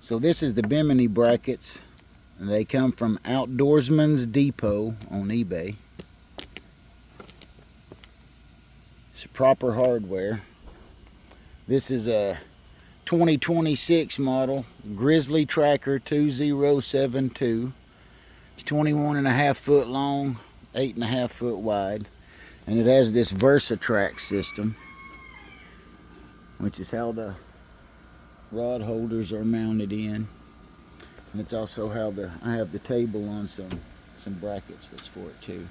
So this is the bimini brackets. They come from Outdoorsman's Depot on eBay. It's proper hardware. This is a 2026 model Grizzly Tracker 2072. It's 21.5 foot long, 8.5 foot wide, and it has this versatrack system, which is how the rod holders are mounted in. And it's also how I have the table on some brackets that's for it too.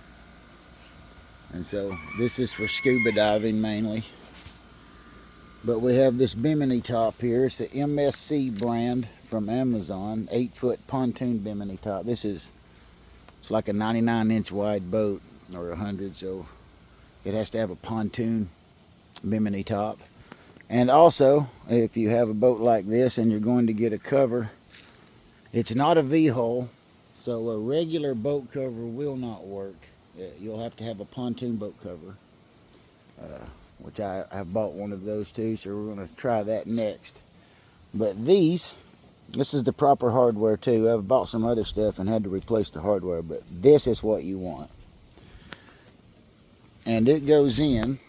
And so this is for scuba diving mainly. But we have this bimini top here. It's the MSC brand from Amazon, 8-foot pontoon bimini top. It's like a 99-inch wide boat, or 100, so it has to have a pontoon bimini top. And also, if you have a boat like this and you're going to get a cover, it's not a V-hull, so a regular boat cover will not work. You'll have to have a pontoon boat cover, which I've bought one of those too, so we're going to try that next. But this is the proper hardware too. I've bought some other stuff and had to replace the hardware, but this is what you want. And it goes in,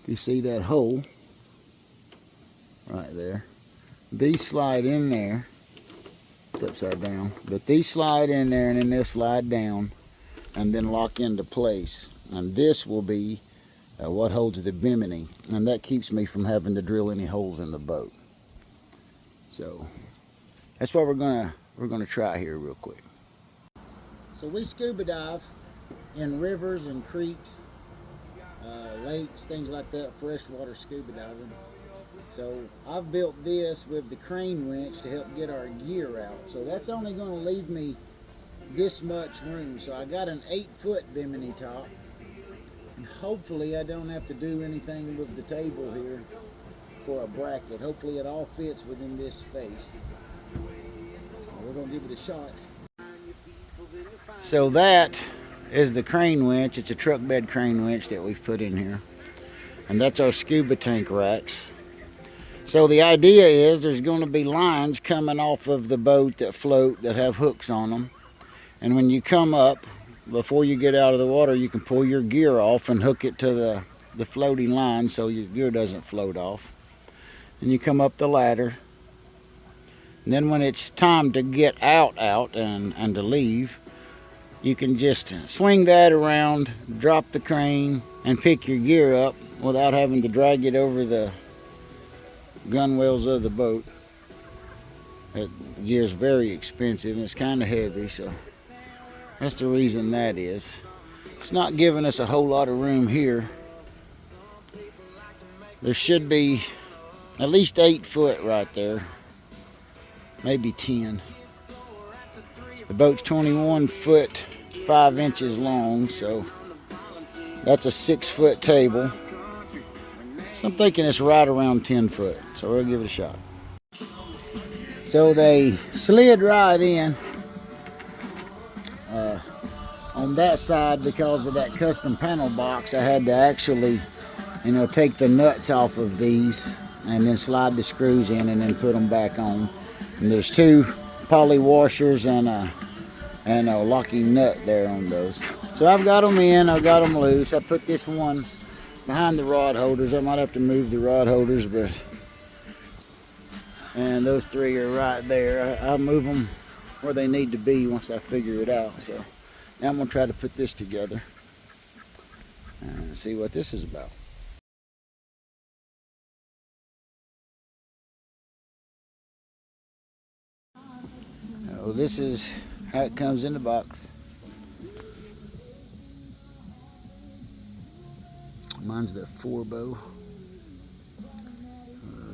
you see that hole right there. These slide in there. It's upside down, but these slide in there, and then they'll slide down and then lock into place. And this will be what holds the bimini, and that keeps me from having to drill any holes in the boat. So that's what we're gonna try here real quick. So we scuba dive in rivers and creeks, lakes, things like that, freshwater scuba diving. So I've built this with the crane winch to help get our gear out. So that's only going to leave me this much room. So I got an 8-foot bimini top, and hopefully I don't have to do anything with the table here for a bracket. Hopefully it all fits within this space. We're going to give it a shot. So that is the crane winch. It's a truck bed crane winch that we've put in here, and that's our scuba tank racks. So the idea is there's going to be lines coming off of the boat that float, that have hooks on them. And when you come up, before you get out of the water, you can pull your gear off and hook it to the floating line so your gear doesn't float off. And you come up the ladder. And then when it's time to get out and to leave, you can just swing that around, drop the crane, and pick your gear up without having to drag it over the gunwales of the boat. That gear is very expensive and it's kind of heavy, so that's the reason that is. It's not giving us a whole lot of room here. There should be at least 8 foot right there, maybe 10. The boat's 21 foot 5 inches long, so that's a 6-foot table. So I'm thinking it's right around 10 foot, so we'll give it a shot. So they slid right in on that side. Because of that custom panel box, I had to actually, take the nuts off of these and then slide the screws in and then put them back on. And there's 2 poly washers and a locking nut there on those. So I've got them in, I've got them loose. I put this one behind the rod holders. I might have to move the rod holders, and those 3 are right there. I'll move them where they need to be once I figure it out. So now I'm going to try to put this together and see what this is about. Oh, this is how it comes in the box. Mine's the 4-bow.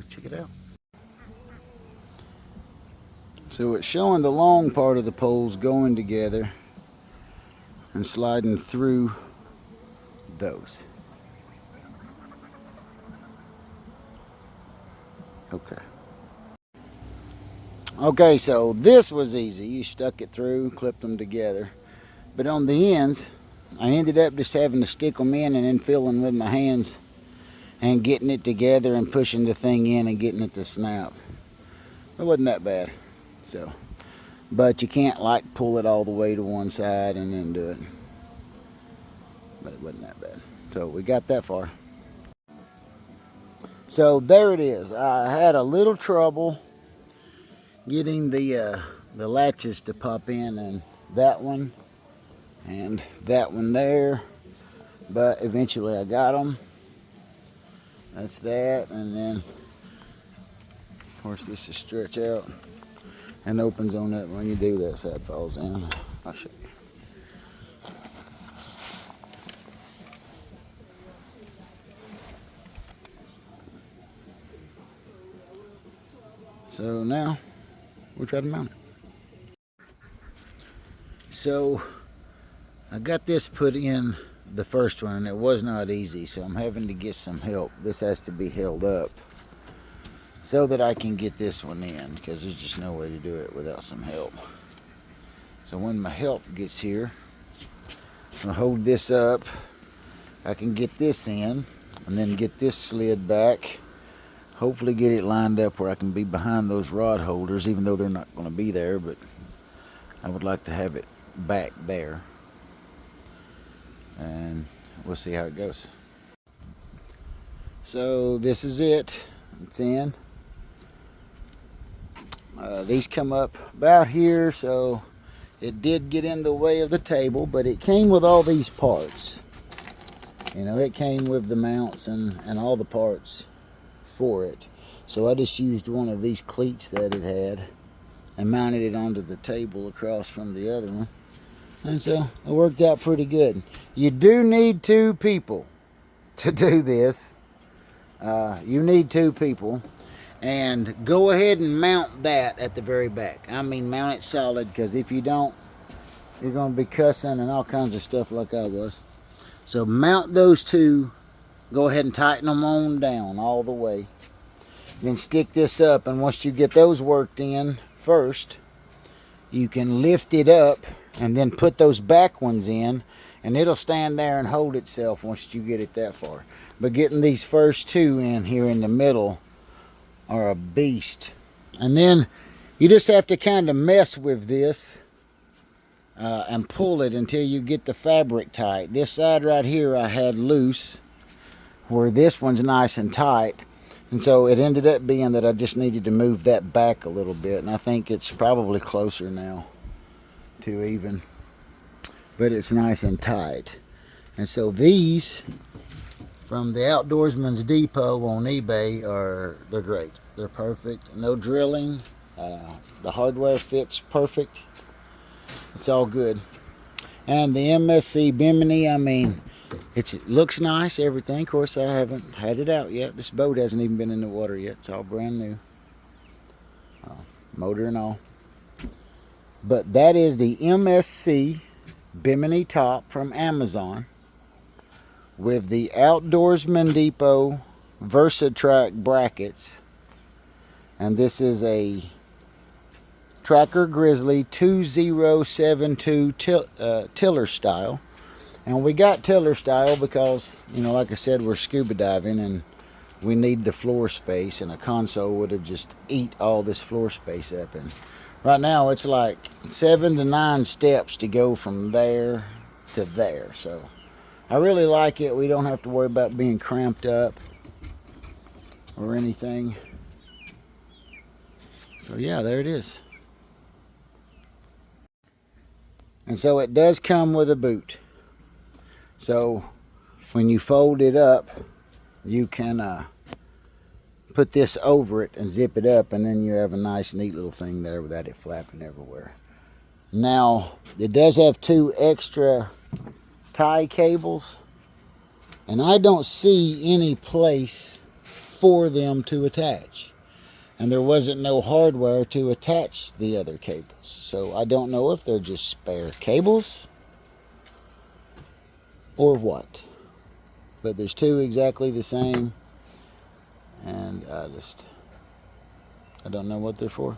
Check it out. So it's showing the long part of the poles going together and sliding through those. Okay, so this was easy. You stuck it through, clipped them together. But on the ends, I ended up just having to stick them in and then filling with my hands and getting it together and pushing the thing in and getting it to snap. It wasn't that bad. So, but you can't like pull it all the way to one side and then do it. But it wasn't that bad. So we got that far. So there it is. I had a little trouble getting the latches to pop in, and that one there, but eventually I got them. That's that, and then of course this is stretch out and opens on that. When you do that side falls in. I'll show you. So now we'll try to mount it. So I got this put in the first one, and it was not easy, so I'm having to get some help. This has to be held up so that I can get this one in, because there's just no way to do it without some help. So when my help gets here, I'll hold this up. I can get this in and then get this slid back. Hopefully get it lined up where I can be behind those rod holders, even though they're not going to be there, but I would like to have it back there. And we'll see how it goes. So this is it. It's in. These come up about here, so it did get in the way of the table, but it came with all these parts. You know, it came with the mounts and all the parts for it. So I just used one of these cleats that it had and mounted it onto the table across from the other one. And so it worked out pretty good. You do need 2 people to do this. You need 2 people. And go ahead and mount that at the very back. I mean, mount it solid, because if you don't, you're going to be cussing and all kinds of stuff like I was. So mount those 2. Go ahead and tighten them on down all the way. Then stick this up, and once you get those worked in first, you can lift it up and then put those back ones in, and it'll stand there and hold itself once you get it that far. But getting these first 2 in here in the middle are a beast. And then you just have to kind of mess with this and pull it until you get the fabric tight. This side right here I had loose, where this one's nice and tight. And so it ended up being that I just needed to move that back a little bit, and I think it's probably closer now to even, but it's nice and tight. And so these from the Outdoorsman's Depot on eBay they're great. They're perfect. No drilling. The hardware fits perfect. It's all good. And the MSC Bimini, I mean, it looks nice, everything. Of course, I haven't had it out yet. This boat hasn't even been in the water yet. It's all brand new. Motor and all. But that is the MSC Bimini top from Amazon with the Outdoorsman Depot versatrack brackets. And this is a Tracker Grizzly 2072 tiller style. And we got tiller style because, you know, like I said, we're scuba diving and we need the floor space, and a console would have just eat all this floor space up. And right now it's like 7 to 9 steps to go from there to there. So I really like it. We don't have to worry about being cramped up or anything. So yeah, there it is. And so it does come with a boot. So when you fold it up, you can put this over it and zip it up, and then you have a nice neat little thing there without it flapping everywhere. Now it does have 2 extra tie cables, and I don't see any place for them to attach, and there wasn't no hardware to attach the other cables. So I don't know if they're just spare cables or what, but there's 2 exactly the same, and I don't know what they're for.